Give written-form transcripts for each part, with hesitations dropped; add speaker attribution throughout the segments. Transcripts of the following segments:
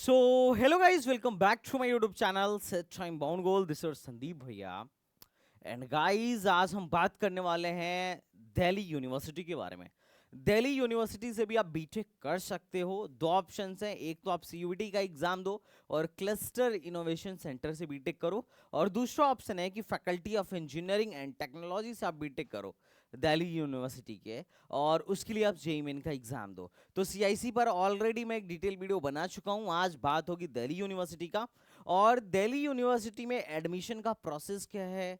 Speaker 1: So hello guys, welcome back to my YouTube channel set time bound goal. This is Sandeep bhaiya. And guys, आज हम बात करने वाले हैं दिल्ली यूनिवर्सिटी के बारे में। दिल्ली यूनिवर्सिटी से भी आप बीटेक कर सकते हो। दो ऑप्शंस हैं, एक तो आप सीयूईटी का एग्जाम दो और क्लस्टर इनोवेशन सेंटर से बीटेक करो, और दूसरा ऑप्शन है कि faculty of engineering and technology से आप बीटेक करो दिल्ली यूनिवर्सिटी के, और उसके लिए आप जेईई मेन का एग्जाम दो। तो सीआईसी पर ऑलरेडी मैं एक डिटेल वीडियो बना चुका हूं। आज बात होगी दिल्ली यूनिवर्सिटी का, और दिल्ली यूनिवर्सिटी में एडमिशन का प्रोसेस क्या है,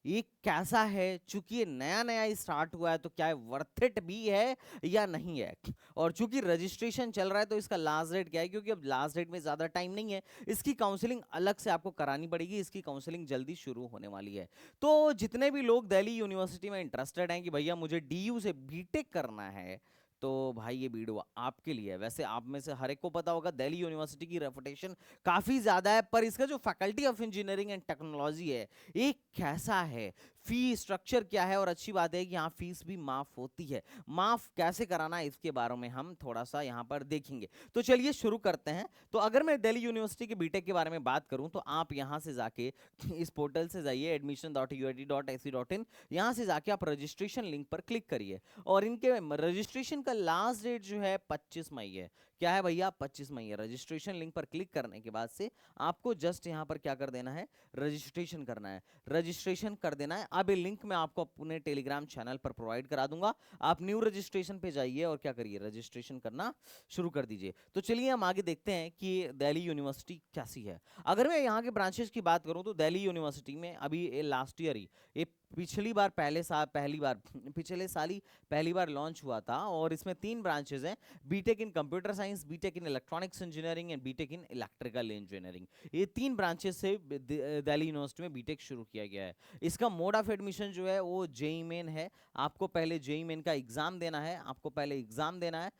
Speaker 1: ये कैसा है। चूंकि ये नया नया स्टार्ट हुआ है तो क्या है, वर्थ इट भी है या नहीं है। और चूंकि रजिस्ट्रेशन चल रहा है तो इसका लास्ट डेट क्या है, क्योंकि अब लास्ट डेट में ज़्यादा टाइम नहीं है। इसकी काउंसलिंग अलग से आपको करानी पड़ेगी, इसकी काउंसलिंग जल्दी शुरू होने वाली है। तो जितने भी लोग दिल्ली यूनिवर्सिटी में इंटरेस्टेड हैं कि भैया मुझे डीयू से बीटेक करना है, तो भाई ये वीडियो आपके लिए है। वैसे आप में से हर एक को पता होगा दिल्ली यूनिवर्सिटी की रेपुटेशन काफ़ी ज़्यादा है, पर इसका जो faculty of engineering and technology है ये कैसा है, फी स्ट्रक्चर क्या है, और अच्छी बात है कि यहाँ फीस भी माफ होती है। माफ कैसे कराना है इसके बारे में हम थोड़ा सा यहाँ पर देखेंगे। तो चलिए शुरू करते हैं। तो अगर मैं दिल्ली यूनिवर्सिटी के बीटेक के बारे में बात करूँ तो आप यहाँ से जाके इस पोर्टल से जाइए admission.uid.ac.in। यहाँ से जाके आप रजिस्ट्रेशन लिंक पर क्लिक करिए, और इनके रजिस्ट्रेशन का लास्ट डेट जो है 25 मई है। क्या है भैया, 25 मई है। रजिस्ट्रेशन लिंक पर क्लिक करने के बाद से आपको जस्ट यहाँ पर क्या कर देना है, रजिस्ट्रेशन करना है। रजिस्ट्रेशन कर देना है। अब ये लिंक मैं आपको अपने टेलीग्राम चैनल पर प्रोवाइड करा दूंगा। आप न्यू रजिस्ट्रेशन पे जाइए और क्या करिए, रजिस्ट्रेशन करना शुरू कर दीजिए। तो चलिए हम आगे देखते हैं कि दिल्ली यूनिवर्सिटी कैसी है। अगर मैं यहाँ के ब्रांचेस की बात करूँ तो दिल्ली यूनिवर्सिटी में अभी लास्ट ईयर ही, ये पिछली बार पहले साल पहली बार पिछले साल ही पहली बार लॉन्च हुआ था, और इसमें 3 ब्रांचेस हैं: BTech in computer science, BTech in electronics engineering and BTech in electrical engineering. ये 3 ब्रांचेस से दिल्ली यूनिवर्सिटी में बीटेक शुरू किया गया है। इसका मोड ऑफ एडमिशन जो है वो जेईई मेन है। आपको पहले जेईई मेन का एग्जाम देना है, आपको पहले एग्जाम देना है।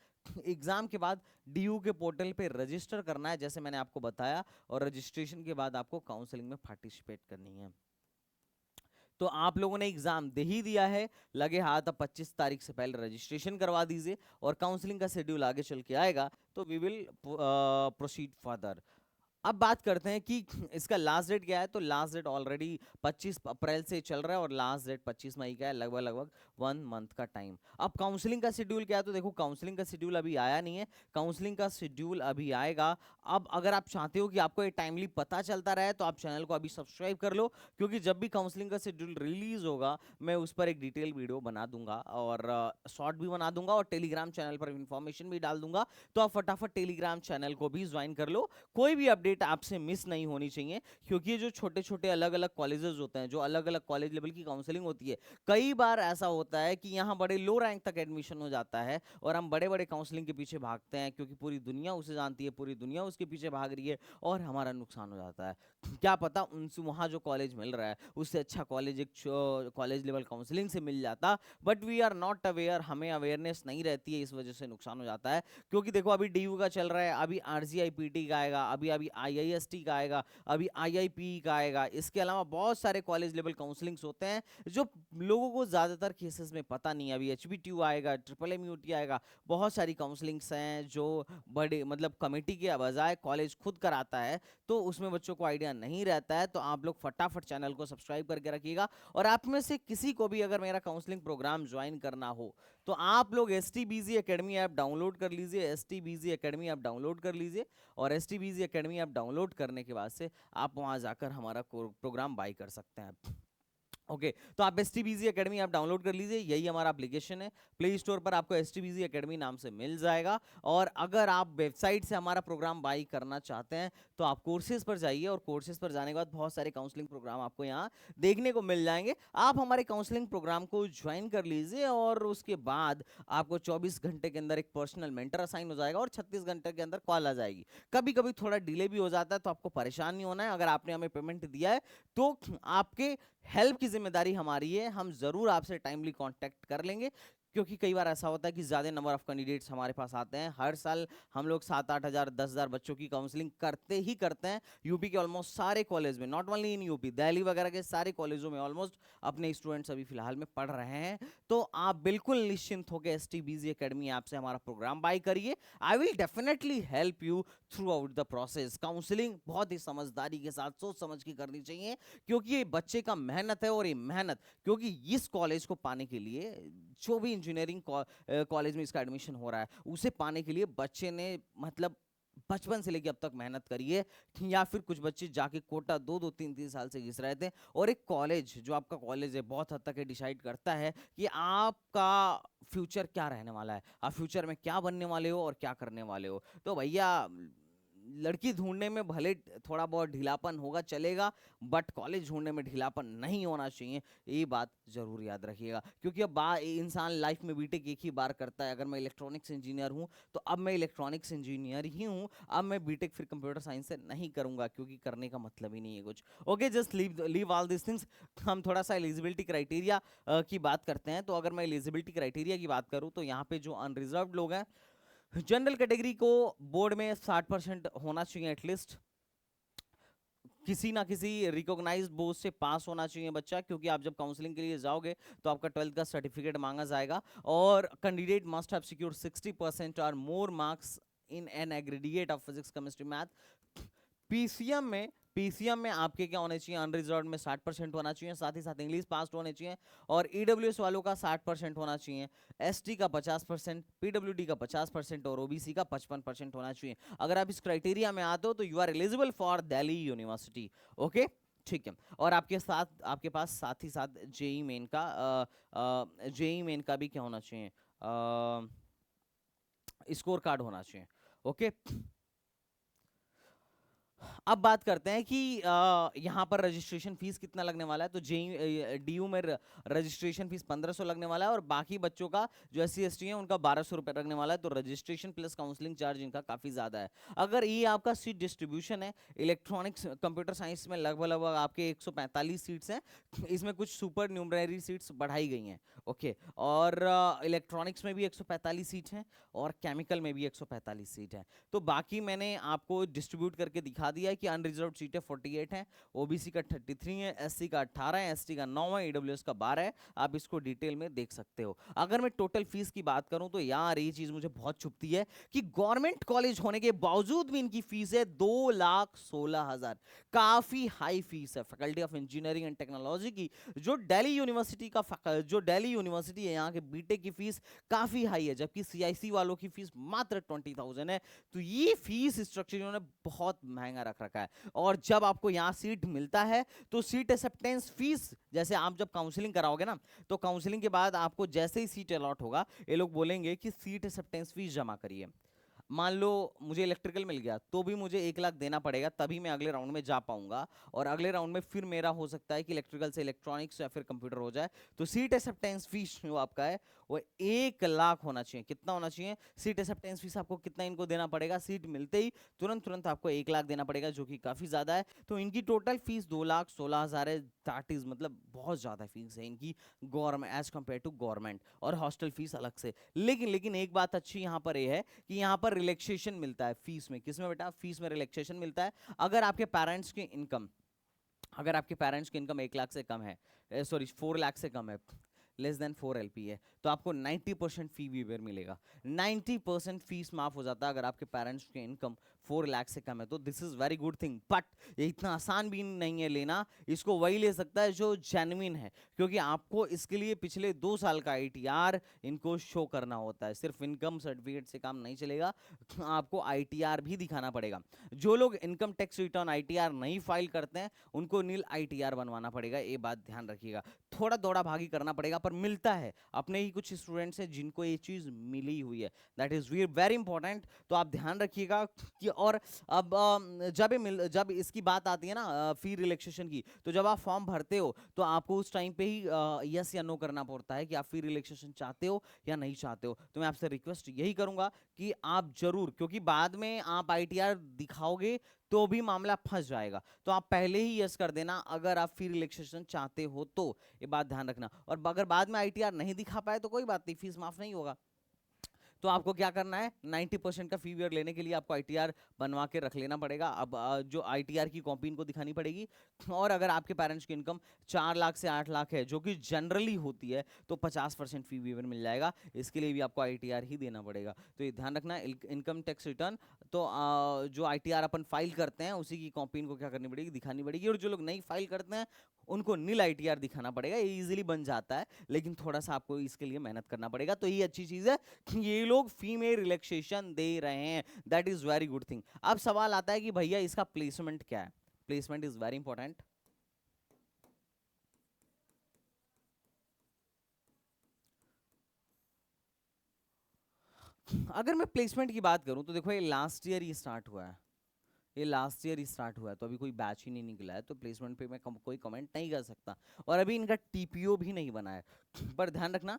Speaker 1: एग्जाम के बाद डीयू के पोर्टल पे रजिस्टर करना है, जैसे मैंने आपको बताया, और रजिस्ट्रेशन के बाद आपको काउंसलिंग में पार्टिसिपेट करनी है। तो आप लोगों ने एग्जाम दे ही दिया है, लगे हाथ अब 25 तारीख से पहले रजिस्ट्रेशन करवा दीजिए, और काउंसलिंग का शेड्यूल आगे चल के आएगा तो वी विल प्रोसीड फर्दर। अब बात करते हैं कि इसका लास्ट डेट क्या है। तो लास्ट डेट ऑलरेडी 25 अप्रैल से चल रहा है, और लास्ट डेट 25 मई का है। लगभग लगभग 1 मंथ का टाइम। अब काउंसलिंग का शेड्यूल क्या है, तो देखो काउंसलिंग का शेड्यूल अभी आया नहीं है। काउंसलिंग का शेड्यूल अभी आएगा। अब अगर आप चाहते हो कि आपको ये टाइमली पता चलता रहे तो आप चैनल को अभी सब्सक्राइब कर लो, क्योंकि जब भी काउंसलिंग का शेड्यूल रिलीज होगा मैं उस पर एक डिटेल वीडियो बना दूंगा, और शॉर्ट भी बना दूंगा, और टेलीग्राम चैनल पर इंफॉर्मेशन भी डाल दूंगा। तो आप फटाफट टेलीग्राम चैनल को भी ज्वाइन कर लो, कोई भी अपडेट आपसे मिस नहीं होनी चाहिए। क्योंकि ये जो छोटे छोटे अलग अलग कॉलेजेस होते हैं, जो अलग अलग कॉलेज लेवल की काउंसलिंग होती है, कई बार ऐसा होता है कि यहाँ बड़े लो रैंक तक एडमिशन हो जाता है, और हम बड़े बड़े काउंसलिंग के पीछे भागते हैं, क्योंकि पूरी दुनिया उसे जानती है, पूरी दुनिया उसके पीछे भाग रही है, और हमारा नुकसान हो जाता है। क्या पता उनसे वहाँ जो कॉलेज मिल रहा है उससे अच्छा कॉलेज एक कॉलेज लेवल काउंसलिंग से मिल जाता, but we are not aware, हमें अवेयरनेस नहीं रहती है, इस वजह से नुकसान हो जाता है। क्योंकि देखो अभी डीयू का चल रहा है, अभी आरजीआईपीटी का आएगा, अभी अभी आईआईएसटी का आएगा, अभी आईआईपी का आएगा। इसके अलावा बहुत सारे कॉलेज लेवल काउंसलिंग्स होते हैं जो लोगों को ज़्यादातर केसेस में पता नहीं है। अभी एचबीटीयू आएगा, ट्रिपल एमयूटी आएगा, बहुत सारी काउंसलिंग्स हैं जो बड़े मतलब कमेटी के बजाय कॉलेज खुद कराता है, तो उसमें बच्चों को आइडिया नहीं रहता है। तो आप लोग फटाफट चैनल को सब्सक्राइब करके रखिएगा, और आप में से किसी को भी अगर मेरा काउंसलिंग प्रोग्राम ज्वाइन करना हो तो आप लोग एस टी बीजी अकेडमी ऐप डाउनलोड कर लीजिए। एस टी बीजी अकेडमी ऐप डाउनलोड कर लीजिए, और एस टी बीजी अकेडमी ऐप डाउनलोड करने के बाद से आप वहां जाकर हमारा प्रोग्राम बाई कर सकते हैं। ओके तो आप एस टी बीजी अकेडमी आप डाउनलोड कर लीजिए, यही हमारा एप्लीकेशन है। प्ले स्टोर पर आपको एस टी बीजी अकेडमी नाम से मिल जाएगा। और अगर आप वेबसाइट से हमारा प्रोग्राम बाई करना चाहते हैं तो आप कोर्सेज पर जाइए, और कोर्सेज पर जाने के बाद बहुत सारे काउंसलिंग प्रोग्राम आपको यहाँ देखने को मिल जाएंगे। आप हमारे काउंसलिंग प्रोग्राम को ज्वाइन कर लीजिए, और उसके बाद आपको 24 घंटे के अंदर एक पर्सनल मेंटर असाइन हो जाएगा, और 36 घंटे के अंदर कॉल आ जाएगी। कभी कभी थोड़ा डिले भी हो जाता है, तो आपको परेशान नहीं होना है। अगर आपने हमें पेमेंट दिया है तो आपके हेल्प की जिम्मेदारी हमारी है, हम जरूर आपसे टाइमली कांटेक्ट कर लेंगे। क्योंकि कई बार ऐसा होता है कि ज़्यादा नंबर ऑफ कैंडिडेट्स हमारे पास आते हैं। हर साल हम लोग 7-8 हज़ार 10,000 बच्चों की काउंसलिंग करते ही करते हैं। यूपी के ऑलमोस्ट सारे कॉलेज में, not only in UP, Delhi वगैरह के सारे कॉलेजों में ऑलमोस्ट अपने स्टूडेंट्स अभी फिलहाल में पढ़ रहे हैं। तो आप बिल्कुल निश्चिंत होकर STBZ एकेडमी ऐप से हमारा प्रोग्राम बाय करिए। I will definitely help you through out the process. Counselling बहुत ही समझदारी के साथ सोच समझ के करनी चाहिए, क्योंकि ये बच्चे का मेहनत है। और ये मेहनत, क्योंकि इस कॉलेज को पाने के लिए, जो भी इंजीनियरिंग कॉलेज में इसका एडमिशन हो रहा है, उसे पाने के लिए बच्चे ने मतलब बचपन से लेके अब तक मेहनत करी है। या फिर कुछ बच्चे जाके कोटा 2-2 3-3 साल से घिस रहे थे। और एक कॉलेज, जो आपका कॉलेज है, बहुत हद तक डिसाइड करता है कि आपका फ्यूचर क्या रहने वाला है, आप फ्यूचर में क्या बनने वाले हो और क्या करने वाले हो। तो भैया, लड़की ढूंढने में भले थोड़ा बहुत ढीलापन होगा, चलेगा, बट कॉलेज ढूंढने में ढीलापन नहीं होना चाहिए। ये बात जरूर याद रखिएगा, क्योंकि अब इंसान लाइफ में बीटेक एक ही बार करता है। अगर मैं इलेक्ट्रॉनिक्स इंजीनियर हूं तो अब मैं इलेक्ट्रॉनिक्स इंजीनियर ही हूं। अब मैं बीटेक फिर कंप्यूटर साइंस से नहीं करूंगा, क्योंकि करने का मतलब ही नहीं है कुछ। Okay, just leave all this things. हम थोड़ा सा एलिजिबिलिटी क्राइटेरिया की बात करते हैं। तो अगर मैं एलिजिबिलिटी क्राइटेरिया की बात करूं तो यहाँ पे जो अनरिजर्व्ड लोग हैं, जनरल कैटेगरी को बोर्ड में 60% होना चाहिए एटलीस्ट। किसी ना किसी रिकॉग्नाइज्ड बोर्ड से पास होना चाहिए बच्चा, क्योंकि आप जब काउंसलिंग के लिए जाओगे तो आपका 12th का सर्टिफिकेट मांगा जाएगा। और candidate must have secured 60% or more marks in an aggregate of physics chemistry math. PCM में आपके क्या होने चाहिए, अनरिजर्व्ड में 60% होना चाहिए, साथ ही साथ इंग्लिश पास होने चाहिए। और ईडब्ल्यूएस वालों का 60% होना चाहिए, एसटी का 50%, पीडब्ल्यूडी का 50% और ओबीसी का 55% होना चाहिए। अगर आप इस क्राइटेरिया में आते हो तो you are eligible for Delhi university. Okay, ठीक है। और आपके पास साथ ही साथ जेई मेन का भी क्या होना चाहिए, स्कोर कार्ड होना चाहिए। ओके, अब बात करते हैं कि यहाँ पर रजिस्ट्रेशन फीस कितना लगने वाला है। तो DU में रजिस्ट्रेशन फीस 1500 लगने वाला है, और बाकी बच्चों का जो SC ST है उनका 1200 रुपये लगने वाला है। तो रजिस्ट्रेशन प्लस काउंसलिंग चार्ज इनका काफ़ी ज़्यादा है। अगर ये आपका सीट डिस्ट्रीब्यूशन है, इलेक्ट्रॉनिक्स कंप्यूटर साइंस में लगभग आपके 145 सीट्स हैं। इसमें कुछ सुपर न्यूमररी सीट्स बढ़ाई गई हैं। ओके, और इलेक्ट्रॉनिक्स में भी 145 सीट हैं, और केमिकल में भी 145 सीट हैं। तो बाकी मैंने आपको डिस्ट्रीब्यूट करके दिखा दिया है कि अनरिजर्व सीटें 48 हैं, ओबीसी का 33 है, एससी का 18 है, एसटी का 9 है, ईडब्ल्यूएस का 12 है। आप इसको डिटेल में देख सकते हो। अगर मैं टोटल फीस की बात करूं तो यार ये चीज मुझे बहुत चुभती है कि गवर्नमेंट कॉलेज होने के बावजूद भी इनकी फीस है 2,16,000। काफी हाई फीस है faculty of engineering and technology की। जो दिल्ली यूनिवर्सिटी है, यहाँ के बीटेक की फीस काफी हाई है, जबकि CIC वालों की फीस मात्र 20,000 है। तो ये फीस स्ट्रक्चर इन्होंने बहुत महंगा रख रखा है। और जब आपको यहाँ सीट मिलता है तो सीट एक्सेप्टेंस फीस, जैसे आप जब काउंसलिंग कराओगे ना, तो काउंसलिंग के बाद आपको जैसे ही सीट अलॉट होगा, ये लोग बोलेंगे कि सीट एक्सेप्टेंस फीस जमा करिए। मान लो मुझे इलेक्ट्रिकल मिल गया, तो भी मुझे 1 लाख देना पड़ेगा, तभी मैं अगले राउंड में जा पाऊंगा। और अगले राउंड में फिर मेरा हो सकता है कि इलेक्ट्रिकल से इलेक्ट्रॉनिक्स या फिर कंप्यूटर हो जाए। तो सीट एक्सेप्टेंस फीस जो आपका है वो 1 लाख होना चाहिए। कितना होना चाहिए? सीट एक्सेप्टेंस फीस आपको कितना इनको देना पड़ेगा? सीट मिलते ही तुरंत आपको 1 लाख देना पड़ेगा, जो कि काफी ज्यादा है। तो इनकी टोटल फीस 2,16,000 है। दैट इज मतलब बहुत ज्यादा फीस है इनकी government as compare to government, और हॉस्टल फीस अलग से। लेकिन एक बात अच्छी यहाँ पर यह है कि यहाँ पर रिलैक्सेशन मिलता है फीस में। किसमें बेटा? फीस में रिलैक्सेशन मिलता है। अगर आपके पेरेंट्स की इनकम 1 लाख से कम है, सॉरी 4 लाख से कम है, लेस देन 4 LP है, तो आपको 90% फी वेवर मिलेगा। 90% फीस माफ हो जाता है अगर आपके पेरेंट्स की इनकम 4 लाख से कम है। तो this is very good thing. But ये इतना आसान भी नहीं है लेना। इसको वही ले सकता है जो जेन्युइन है, क्योंकि आपको इसके लिए पिछले 2 साल का ITR इनको शो करना होता है। सिर्फ इनकम सर्टिफिकेट से काम नहीं चलेगा, आपको ITR भी दिखाना पड़ेगा। जो लोग इनकम टैक्स रिटर्न ITR नहीं फाइल करते हैं उनको नील ITR बनवाना पड़ेगा। ये बात ध्यान रखिएगा। थोड़ा दौड़ा भागी करना पड़ेगा, पर मिलता है। अपने ही कुछ स्टूडेंट्स हैं जिनको ये चीज मिली हुई है। That is very important. तो आप ध्यान रखिएगा कि और अब जब इसकी बात आती है ना फी रिलैक्सेशन की, तो जब आप फॉर्म भरते हो तो आपको उस टाइम पे ही यस या नो करना पड़ता है कि आप फी रिलैक्सेशन चाहते हो या नहीं चाहते हो। तो मैं आपसे रिक्वेस्ट यही करूंगा कि आप जरूर, क्योंकि बाद में आप आईटीआर दिखाओगे तो भी मामला फंस जाएगा, तो आप पहले ही यस कर देना अगर आप फी रिलैक्सेशन चाहते हो तो। ये बात ध्यान रखना। और अगर बाद में आईटीआर नहीं दिखा पाए तो कोई बात नहीं, फीस माफ नहीं होगा। तो आपको क्या करना है, 90% का फी वेयर लेने के लिए आपको आईटीआर बनवा के रख लेना पड़ेगा। अब जो आईटीआर की कॉपी इनको दिखानी पड़ेगी। और अगर आपके पेरेंट्स की इनकम 4 लाख से 8 लाख है, जो कि जनरली होती है, तो 50% फी वेवर मिल जाएगा। इसके लिए भी आपको आईटीआर ही देना पड़ेगा। तो ये ध्यान रखना। इनकम टैक्स रिटर्न तो जो आईटीआर अपन फाइल करते हैं उसी की कॉपी इनको क्या करनी पड़ेगी, दिखानी पड़ेगी। और जो लोग नहीं फाइल करते हैं उनको नील आईटीआर दिखाना पड़ेगा। ये इजीली बन जाता है, लेकिन थोड़ा सा आपको इसके लिए मेहनत करना पड़ेगा। तो ये अच्छी चीज है कि ये लोग फी में रिलैक्सेशन दे रहे हैं, that is very good thing. अब सवाल आता है कि भैया इसका प्लेसमेंट क्या है। Placement is very important. अगर मैं प्लेसमेंट की बात करूं तो देखो ये लास्ट ईयर ही स्टार्ट हुआ है। ये लास्ट ईयर ही स्टार्ट हुआ है, तो अभी कोई बैच ही नहीं निकला है, तो प्लेसमेंट पे मैं कोई कमेंट नहीं कर सकता। और अभी इनका टीपीओ भी नहीं बना है। पर ध्यान रखना,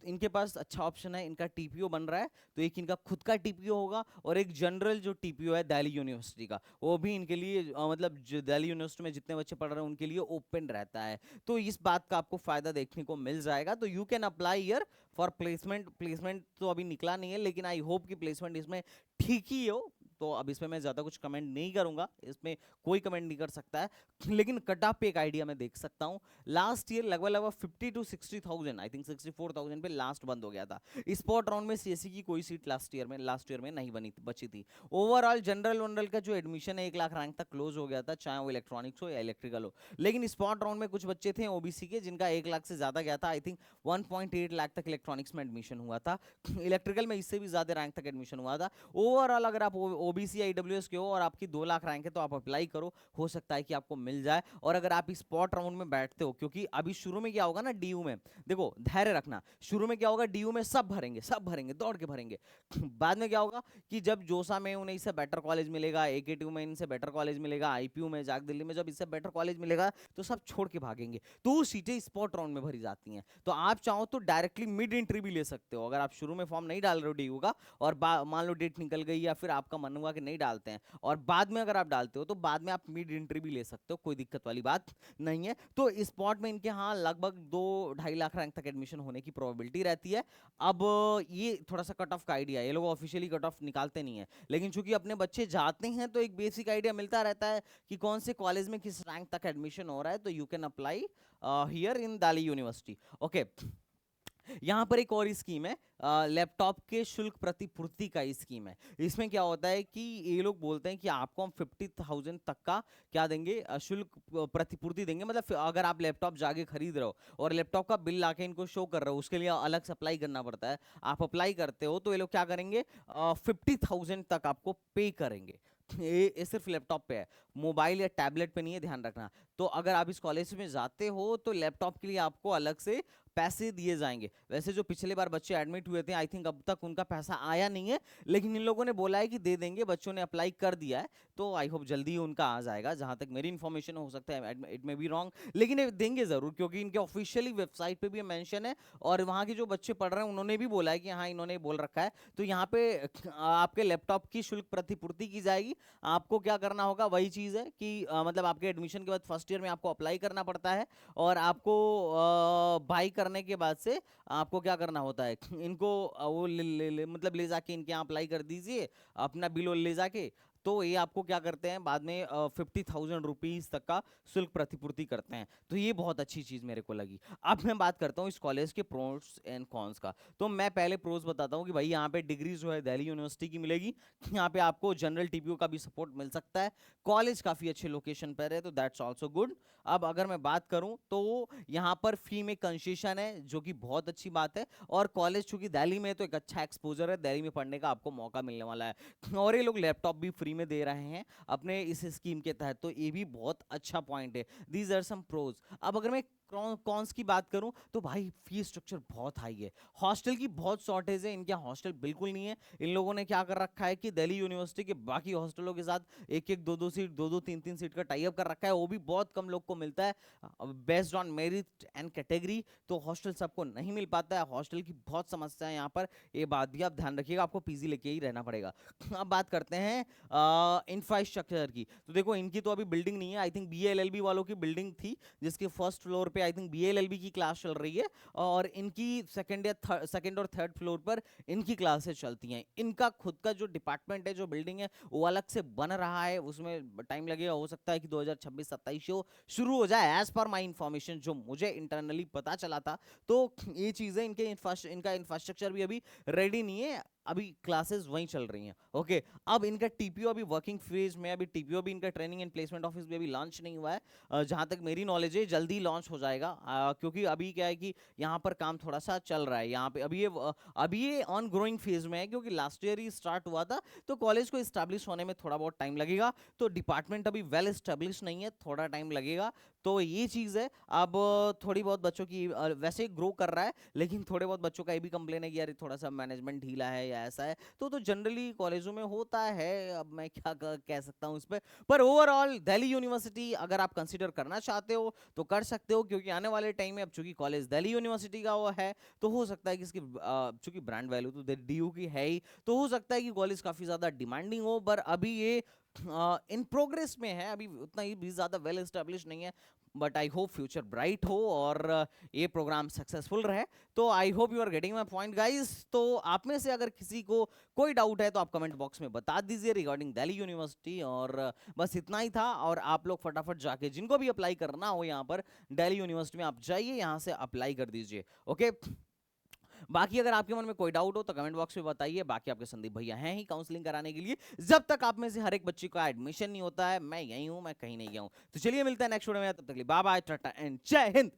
Speaker 1: इनके पास अच्छा ऑप्शन है, इनका टीपीओ बन रहा है। तो एक इनका खुद का टीपीओ होगा, और एक जनरल जो टीपीओ है दिल्ली यूनिवर्सिटी का, वो भी इनके लिए मतलब जो दिल्ली यूनिवर्सिटी में जितने बच्चे पढ़ रहे हैं उनके लिए ओपन रहता है। तो इस बात का आपको फायदा देखने को मिल जाएगा। तो you can apply year for placement. Placement तो अभी निकला नहीं है, लेकिन आई होप कि प्लेसमेंट इसमें ठीक ही हो। तो अब इसमें मैं ज्यादा कुछ कमेंट नहीं करूंगा, इसमें कोई कमेंट नहीं कर सकता है। लेकिन कट ऑफ पे एक आइडिया मैं देख सकता हूँ। लास्ट ईयर लगभग लगभग 50 to 60,000, आई थिंक 64,000 पे लास्ट बंद हो गया था। स्पॉट राउंड में सीएससी की कोई सीट लास्ट ईयर में नहीं बनी बची थी। ओवरऑल जनरल वनरल का जो एडमिशन है 1 लाख रैंक तक क्लोज हो गया था, चाहे वो इलेक्ट्रॉनिक्स हो या इलेक्ट्रिकल हो। लेकिन स्पॉट राउंड में कुछ बच्चे थे ओबीसी के जिनका 1 लाख से ज्यादा गया था। आई थिंक 1.8 लाख तक इलेक्ट्रॉनिक्स में एडमिशन हुआ था। इलेक्ट्रिकल में इससे भी ज्यादा रैंक तक एडमिशन हुआ था। ओवरऑल अगर आप ओबीसी ईडब्ल्यूएस के हो और आपकी 2 लाख रैंक है, तो आप अप्लाई करो, हो सकता है कि आपको मिल जाए। और अगर आप स्पॉट राउंड में बैठते हो, क्योंकि अभी शुरू में क्या होगा ना डीयू में, देखो धैर्य रखना, शुरू में क्या होगा डीयू में सब भरेंगे दौड़ के भरेंगे। बाद में क्या होगा कि जब जोसा में उन्हें इससे बेटर कॉलेज मिलेगा, एकेटीयू में इनसे बेटर कॉलेज मिलेगा, आईपीयू में जाग दिल्ली में जब इससे बेटर कॉलेज मिलेगा, तो सब छोड़ के भागेंगे। तो वो सीटें स्पॉट राउंड में भरी जाती हैं। तो आप चाहो तो डायरेक्टली मिड एंट्री भी ले सकते हो। अगर आप शुरू में फॉर्म नहीं डाल रहे हो डीयू का, और मान लो डेट निकल गई या फिर आपका मन हुआ कि नहीं डालते हैं, और बाद में अगर आप डालते हो, तो बाद में आप मिड एंट्री भी ले सकते हो, कोई दिक्कत वाली बात नहीं है। तो स्पॉट में इनके यहाँ लगभग 2-2.5 लाख रैंक तक एडमिशन होने की प्रोबेबिलिटी रहती है। अब ये थोड़ा सा कट ऑफ का आइडिया है, ये लोग ऑफिशियली कट ऑफ निकालते नहीं है, लेकिन चूंकि अपने बच्चे जाते हैं तो एक बेसिक आइडिया मिलता रहता है कि कौन से कॉलेज में किस रैंक तक एडमिशन हो रहा है। तो you can apply here in Delhi university. Okay, यहाँ पर एक और स्कीम है, लैपटॉप के शुल्क प्रतिपूर्ति का स्कीम है। इसमें क्या होता है कि ये लोग बोलते हैं कि आपको हम 50,000 तक का क्या देंगे, शुल्क प्रतिपूर्ति देंगे। मतलब अगर आप लैपटॉप जाके खरीद रहे हो और लैपटॉप का बिल लाके इनको शो कर रहे हो, उसके लिए अलग से अप्लाई करना पड़ता है। आप अप्लाई करते हो तो ये लोग क्या करेंगे, 50,000 तक आपको पे करेंगे। ये सिर्फ लैपटॉप पे है, मोबाइल या टैबलेट पे नहीं है, ध्यान रखना। तो अगर आप इस कॉलेज में जाते हो तो लैपटॉप के लिए आपको अलग से पैसे दिए जाएंगे। वैसे जो पिछले बार बच्चे एडमिट हुए थे, आई थिंक अब तक उनका पैसा आया नहीं है, लेकिन इन लोगों ने बोला है कि दे देंगे, बच्चों ने अप्लाई कर दिया है। तो आई होप जल्दी ही उनका आ जाएगा, जहां तक मेरी इन्फॉर्मेशन हो सकता है इट में बी रॉन्ग, लेकिन ये देंगे जरूर, क्योंकि इनके ऑफिशियली वेबसाइट पे भी मेंशन है। और वहाँ के जो बच्चे पढ़ रहे हैं उन्होंने भी बोला है कि हाँ, इन्होंने बोल रखा है। तो यहाँ पे आपके लैपटॉप की शुल्क प्रतिपूर्ति की जाएगी। आपको क्या करना होगा, वही चीज़ है कि मतलब आपके एडमिशन के बाद फर्स्ट ईयर में आपको अप्लाई करना पड़ता है, और आपको बाई करने के बाद से आपको क्या करना होता है, इनको वो मतलब ले जाके इनके यहाँ अप्लाई कर दीजिए, अपना बिल ले जाके। तो ये आपको क्या करते हैं बाद में 50,000 रुपीज तक का शुल्क प्रतिपूर्ति करते हैं। तो ये बहुत अच्छी चीज मेरे को लगी। अब मैं बात करता हूँ इस कॉलेज के प्रोस एंड कॉन्स का। तो मैं पहले प्रोस बताता हूँ कि भाई यहाँ पे डिग्री जो है दिल्ली यूनिवर्सिटी की मिलेगी। यहाँ पे आपको जनरल टीपीओ का भी सपोर्ट मिल सकता है। कॉलेज काफी अच्छे लोकेशन पर है, तो दैट्स ऑल्सो गुड। अब अगर मैं बात करूं तो यहाँ पर फी में कंसेशन है, जो कि बहुत अच्छी बात है। और कॉलेज चूंकि दिल्ली में है, तो एक अच्छा एक्सपोजर है, दिल्ली में पढ़ने का आपको मौका मिलने वाला है। और ये लोग लैपटॉप भी फ्री में दे रहे हैं अपने इस स्कीम के तहत, तो ये भी बहुत अच्छा पॉइंट है। These are some pros. अब अगर मैं कॉन्स की बात करूं तो भाई फीस स्ट्रक्चर बहुत हाई है, हॉस्टल की बहुत शॉर्टेज है, इनके हॉस्टल बिल्कुल नहीं है। इन लोगों ने क्या कर रखा है कि दिल्ली यूनिवर्सिटी के बाकी हॉस्टलों के साथ एक एक दो दो सीट, दो दो तीन तीन सीट का टाई अप कर रखा है, वो भी बहुत कम लोग को मिलता है based on merit and category. तो हॉस्टल सबको नहीं मिल पाता है, हॉस्टल की बहुत समस्या है यहाँ पर, ये बात भी आप ध्यान रखिएगा, आपको पीजी लेके ही रहना पड़ेगा। अब बात करते हैं इंफ्रास्ट्रक्चर की। तो देखो इनकी तो अभी बिल्डिंग नहीं है, आई थिंक बीएलएलबी वालों की बिल्डिंग थी जिसके फर्स्ट फ्लोर पे आई थिंक बीएलएलबी की क्लास चल रही है, और इनकी सेकंड और थर्ड फ्लोर पर इनकी क्लासेस चलती हैं। इनका खुद का जो डिपार्टमेंट है, जो बिल्डिंग है, वो अलग से बन रहा है, उसमें टाइम लगेगा, हो सकता है कि 2026-27 शुरू हो जाए एज पर माई इंफॉर्मेशन, जो मुझे इंटरनली पता चला था। तो ये चीजें इनका इंफ्रास्ट्रक्चर भी अभी रेडी नहीं है, अभी क्लासेस वहीं चल रही हैं। ओके, अब इनका टीपीओ अभी वर्किंग फेज में, अभी टीपीओ भी इनका ट्रेनिंग एंड प्लेसमेंट ऑफिस भी अभी लॉन्च नहीं हुआ है, जहां तक मेरी नॉलेज है जल्दी लॉन्च हो जाएगा, क्योंकि अभी क्या है कि यहाँ पर काम थोड़ा सा चल रहा है, यहाँ पे अभी ये ऑन ग्रोइंग फेज में है, क्योंकि लास्ट ईयर ही स्टार्ट हुआ था, तो कॉलेज को इस्टेब्लिश होने में थोड़ा बहुत टाइम लगेगा, तो डिपार्टमेंट अभी वेल एस्टेब्लिश नहीं है, थोड़ा टाइम लगेगा। तो ये चीज़ है। अब थोड़ी बहुत बच्चों की वैसे ही ग्रो कर रहा है, लेकिन थोड़े बहुत बच्चों का ये भी कंप्लेन है कि यार थोड़ा सा मैनेजमेंट ढीला है या ऐसा है, तो जनरली कॉलेजों में होता है। अब मैं क्या कह सकता हूँ इस पर ओवरऑल दिल्ली यूनिवर्सिटी अगर आप कंसिडर करना चाहते हो तो कर सकते हो, क्योंकि आने वाले टाइम में अब चूंकि कॉलेज दिल्ली यूनिवर्सिटी का वो है, तो हो सकता है कि इसकी चूंकि ब्रांड वैल्यू तो डीयू की है ही, तो हो सकता है कि कॉलेज काफी ज्यादा डिमांडिंग हो, पर अभी ये इन प्रोग्रेस में है, अभी उतना ही भी ज्यादा वेल एस्टेब्लिश नहीं है। But I hope future bright हो और ये प्रोग्राम सक्सेसफुल रहे। तो I hope you are getting my point guys. तो आप में से अगर किसी को कोई डाउट है तो आप कमेंट बॉक्स में बता दीजिए रिगार्डिंग दिल्ली यूनिवर्सिटी, और बस इतना ही था। और आप लोग फटाफट जाके जिनको भी अप्लाई करना हो यहाँ पर दिल्ली यूनिवर्सिटी में, आप जाइए यहाँ से अप्लाई कर दीजिए। ओके, बाकी अगर आपके मन में कोई डाउट हो तो कमेंट बॉक्स में बताइए। बाकी आपके संदीप भैया हैं ही काउंसलिंग कराने के लिए, जब तक आप में से हर एक बच्चे का एडमिशन नहीं होता है। मैं यही हूं, मैं कहीं नहीं गया हूं। तो चलिए मिलते हैं नेक्स्ट वीडियो में, तब तक के लिए बाय बाय, टाटा एंड जय हिंद।